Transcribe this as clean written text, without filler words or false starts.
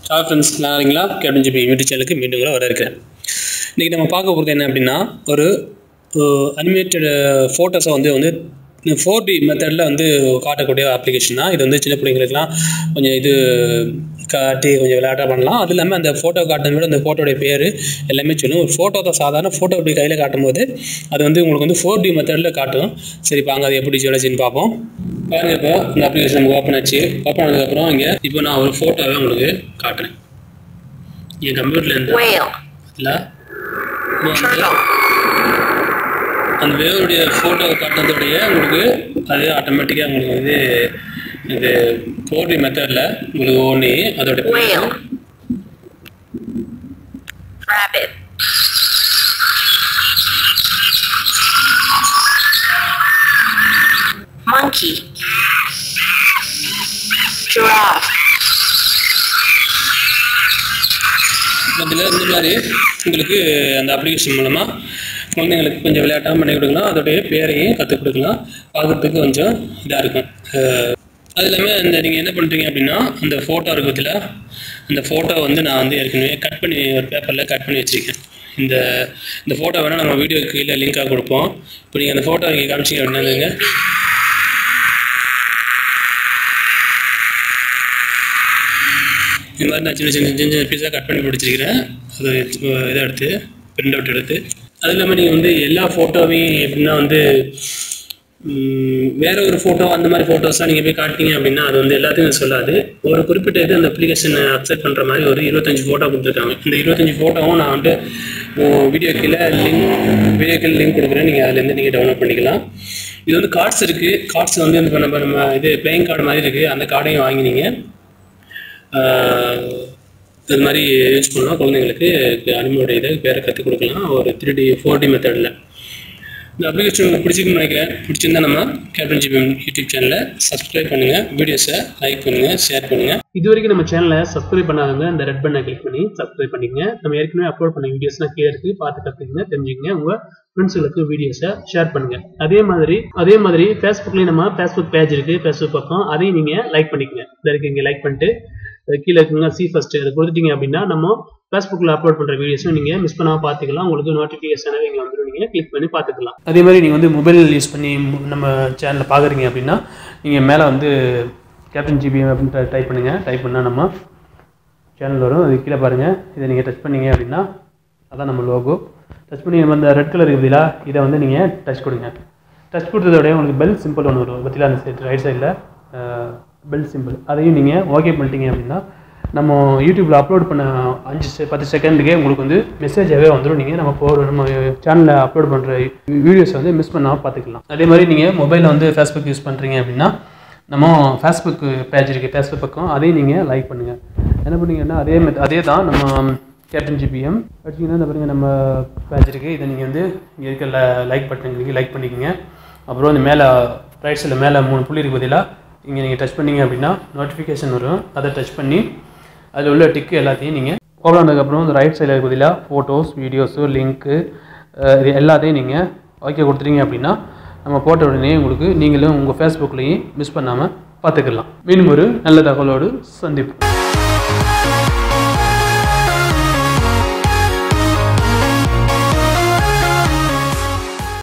Hi friends, நல்லா இருக்கீங்களா? Captain GB YouTube சேனலுக்கு மீண்டும் கூட வர இருக்கிறேன். இன்றைக்கி நம்ம பார்க்க போகிறது என்ன அப்படின்னா, ஒரு அனிமேட்டட் ஃபோட்டோஸை வந்து 4D மெத்தடில் காட்டக்கூடிய அப்ளிகேஷன் தான். இது சின்ன பிள்ளைங்களுக்குலாம் கொஞ்சம் இது காட்டி கொஞ்சம் விளையாட்டாக பண்ணலாம். அது இல்லாமல் அந்த ஃபோட்டோ காட்டும் போது அந்த ஃபோட்டோடைய பேர் எல்லாமே சொல்லும். ஒரு ஃபோட்டோ தான், சாதாரண ஃபோட்டோ இப்படி கையில் காட்டும் போது அது உங்களுக்கு 4D மெத்தடில் காட்டும். சரி, பாங்க அது எப்படி சொல்லிச்சின்னு பார்ப்போம். பாருங்கள், இப்போ இந்த அப்ளிகேஷன் நமக்கு ஓப்பன் ஆச்சு. ஓப்பன் ஆனதுக்கப்புறம் இங்கே இப்போ நான் ஒரு ஃபோட்டோவை உங்களுக்கு காட்டுறேன். என் கம்ப்யூட்டர்லேருந்து இல்லை அந்த வேவருடைய ஃபோட்டோவை காட்டுறதோடைய அது ஆட்டோமேட்டிக்காக உங்களுக்கு இது 4D மெத்தடில் ஒன்று அதோட monkey, giraffe. அதில் இந்த மாதிரி உங்களுக்கு அந்த அப்ளிகேஷன் மூலமாக குழந்தைங்களுக்கு கொஞ்சம் விளையாட்டாக பண்ணி கொடுக்கலாம். அதோடைய பேரையும் கற்றுக் கொடுக்கலாம். பார்க்குறதுக்கு கொஞ்சம் இதாக இருக்கும். அது இல்லாமல் நீங்கள் என்ன பண்ணுறீங்க அப்படின்னா, அந்த ஃபோட்டோ இருக்கு பற்றில அந்த ஃபோட்டோ நான் ஏற்கனவே கட் பண்ணி ஒரு பேப்பரில் கட் பண்ணி வச்சுருக்கேன். இந்த ஃபோட்டோ வேணால் நம்ம வீடியோ கீழே லிங்காக கொடுப்போம். இப்போ நீங்கள் அந்த ஃபோட்டோ நீங்கள் காமிச்சிங்க அப்படின்னா இந்த மாதிரி நான் சின்ன சின்ன பீஸாக கட் பண்ணி பிடிச்சிருக்கிறேன். அது இதை எடுத்து பிரிண்ட் அவுட் எடுத்து அது இல்லாமல் நீங்கள் எல்லா ஃபோட்டோவையும் எப்படின்னா வேறு ஒரு ஃபோட்டோ அந்த மாதிரி ஃபோட்டோஸாக நீங்கள் போய் காட்டிங்க அப்படின்னா அது எல்லாத்தையும் சொல்லாது. ஒரு குறிப்பிட்ட இது அந்த அப்ளிகேஷனை அக்செப்ட் பண்ணுற மாதிரி ஒரு 25 ஃபோட்டோ கொடுத்துருக்காங்க. இந்த 25 ஃபோட்டோவும் நான் வீடியோ கீழே லிங்க் கொடுக்குறேன். நீங்கள் அதுலேருந்து நீங்கள் டவுன்லோட் பண்ணிக்கலாம். இது கார்ட்ஸ் இருக்குது. கார்ட்ஸ் இப்போ நம்ம இது பிளேயிங் கார்டு மாதிரி இருக்குது. அந்த கார்டையும் வாங்கி நீங்கள் இது மாதிரி யூஸ் பண்ணலாம். குழந்தைங்களுக்கு அனிமலோட இதை பேரை கற்றுக் கொடுக்கலாம் ஒரு 4D மெத்தடில். இந்த அப்ளிகேஷன் உங்களுக்கு பிடிச்சிருக்குன்னு நினைக்கிறேன். பிடிச்சிருந்தா நம்ம கேப்டன் ஜிபி யூடியூப் சேனலை சப்ஸ்கிரைப் பண்ணுங்கள், வீடியோஸை லைக் பண்ணுங்கள், ஷேர் பண்ணுங்கள். இது வரைக்கும் நம்ம சேனலை சப்ஸ்கிரைப் பண்ணாதவங்க அந்த ரெட் பட்டனை கிளிக் பண்ணி சப்ஸ்கிரைப் பண்ணிக்கங்க. நம்ம ஏற்கனவே அப்லோட் பண்ண வீடியோஸ்லாம் கீழே இருக்குது, பார்த்து கற்றுக்குங்க, தெரிஞ்சுக்கங்க. உங்கள் ஃப்ரெண்ட்ஸுகளுக்கு வீடியோஸை ஷேர் பண்ணுங்கள். அதே மாதிரி ஃபேஸ்புக்லேயும் நம்ம ஃபேஸ்புக் பேஜ் இருக்குது, ஃபேஸ்புக் பக்கம், அதையும் நீங்கள் லைக் பண்ணிக்கங்க. இதற்கு இங்கே லைக் பண்ணிட்டு கீழே இருக்குங்க சி ஃபர்ஸ்ட் அதை கொடுத்துட்டீங்க அப்படின்னா நம்ம ஃபேஸ்புக்கில் அப்லோட் பண்ணுற வீடியோஸும் நீங்கள் மிஸ் பண்ணாமல் பார்த்துக்கலாம். உங்களுக்கு நோட்டிஃபிகேஷனாக இங்கே நீங்கள் கிளிக் பண்ணி பார்த்துக்கலாம். அதே மாதிரி நீங்கள் மொபைல் யூஸ் பண்ணி நம்ம சேனலில் பார்க்குறீங்க அப்படின்னா நீங்கள் மேலே கேப்டன் ஜிபி அப்படின்னு டைப் பண்ணுங்கள். டைப் பண்ணால் நம்ம சேனல் வரும். அது கீழே பாருங்கள். இதை நீங்கள் டச் பண்ணிங்க அப்படின்னா அதான் நம்ம லோகோ. டச் பண்ணி நம்ம அந்த ரெட் கலர் இருக்குதுல இதை நீங்கள் டச் கொடுங்க. டச் கொடுத்ததோடய உங்களுக்கு பெல் சிம்பிள் ஒன்று வரும் பற்றில அந்த சைடு ரைட் சைடில் பெல் சிம்பிள், அதையும் நீங்கள் ஓகே பண்ணிட்டீங்க அப்படின்னா நம்ம யூடியூப்பில் அப்லோட் பண்ண 5-10 செகண்டுக்கே உங்களுக்கு மெசேஜாகவே வந்துடும். நீங்கள் நம்ம சேனலில் அப்லோட் பண்ணுற வீடியோஸை மிஸ் பண்ணாமல் பார்த்துக்கலாம். அதே மாதிரி நீங்கள் மொபைலில் ஃபேஸ்புக் யூஸ் பண்ணுறீங்க அப்படின்னா நம்ம ஃபேஸ்புக் பேஜ் இருக்குது, ஃபேஸ்புக் பக்கம், அதையும் நீங்கள் லைக் பண்ணுங்கள். என்ன பண்ணீங்கன்னா அதே தான் நம்ம கேப்டன் ஜிபிஎம் வச்சிங்கன்னா இந்த பாருங்கள் நம்ம பேஜ் இருக்குது. இதை நீங்கள் இங்கே இருக்க லைக் பட்டன் லைக் பண்ணிக்கோங்க. அப்புறம் இந்த மேலே ரைட் சைடில் மேலே 3 புள்ளி இருக்குது பதிலாக இங்கே நீங்கள் டச் பண்ணிங்க அப்படின்னா நோட்டிஃபிகேஷன் வரும். அதை டச் பண்ணி அதில் உள்ள டிக்கு எல்லாத்தையும் நீங்கள் ஓப்பன் ஆனதுக்கப்புறம் இந்த ரைட் சைடில் பதிலாக ஃபோட்டோஸ், வீடியோஸு, லிங்க்கு இது எல்லாத்தையும் நீங்கள் ஓகே கொடுத்துட்டீங்க அப்படின்னா நம்ம போட்ட உடனே நீங்களும் உங்கள் ஃபேஸ்புக்லேயும் மிஸ் பண்ணாமல் பார்த்துக்கலாம். மீண்டும் ஒரு நல்ல தகவலோடு சந்திப்போம்.